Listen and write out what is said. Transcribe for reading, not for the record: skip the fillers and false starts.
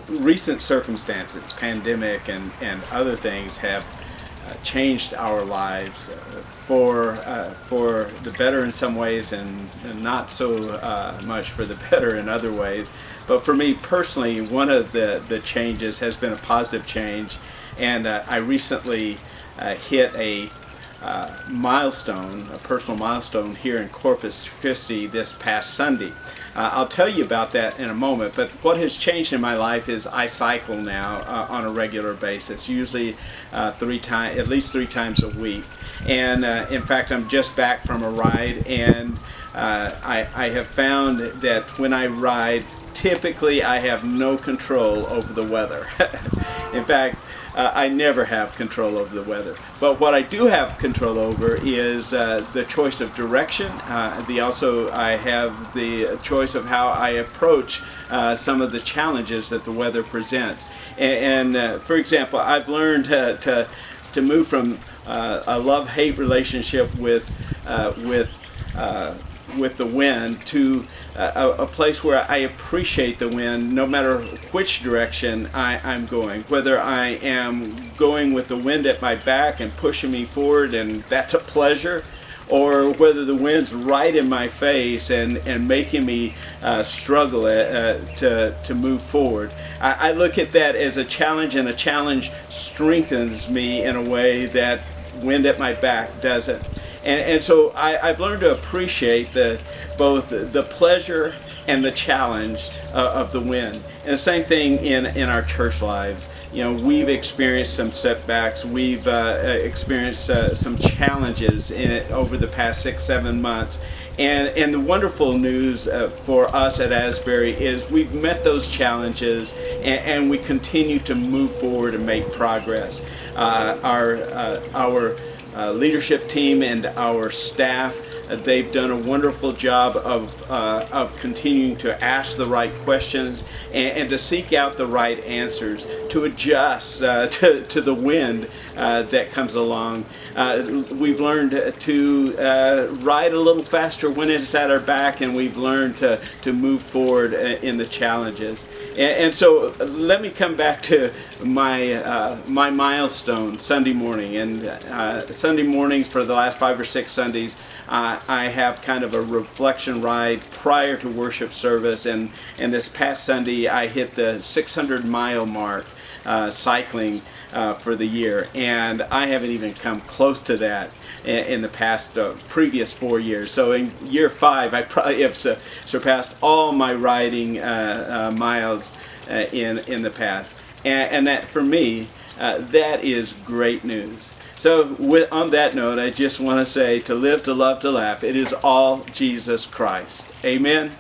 recent circumstances, pandemic and other things have changed our lives for the better in some ways and not so much for the better in other ways. But for me personally, one of the changes has been a positive change, and I recently hit a milestone, a personal milestone here in Corpus Christi this past Sunday. I'll tell you about that in a moment, but what has changed in my life is I cycle now on a regular basis, usually at least three times a week. And in fact, I'm just back from a ride, and I have found that when I ride, typically I have no control over the weather. In fact, I never have control over the weather. But what I do have control over is the choice of direction. I have the choice of how I approach some of the challenges that the weather presents. And for example, I've learned to move from a love-hate relationship with the wind to a place where I appreciate the wind no matter which direction I'm going. Whether I am going with the wind at my back and pushing me forward, and that's a pleasure, or whether the wind's right in my face and making me struggle to move forward. I look at that as a challenge, and a challenge strengthens me in a way that wind at my back doesn't. And so I've learned to appreciate both the pleasure and the challenge of the wind. And the same thing in our church lives. We've experienced some setbacks. We've experienced some challenges over the past 6-7 months. And the wonderful news for us at Asbury is we've met those challenges, and we continue to move forward and make progress. Our leadership team and our staff, they've done a wonderful job of continuing to ask the right questions and to seek out the right answers, to adjust to the wind that comes along. We've learned to ride a little faster when it's at our back, and we've learned to move forward in the challenges. And so let me come back to my milestone Sunday morning. And Sunday mornings for the last 5 or 6 Sundays, I have kind of a reflection ride prior to worship service, and this past Sunday I hit the 600-mile mark cycling for the year, and I haven't even come close to that in the previous 4 years. So in year 5, I probably have surpassed all my riding miles in the past, and that for me, that is great news. So on that note, I just want to say, to live, to love, to laugh, it is all Jesus Christ. Amen.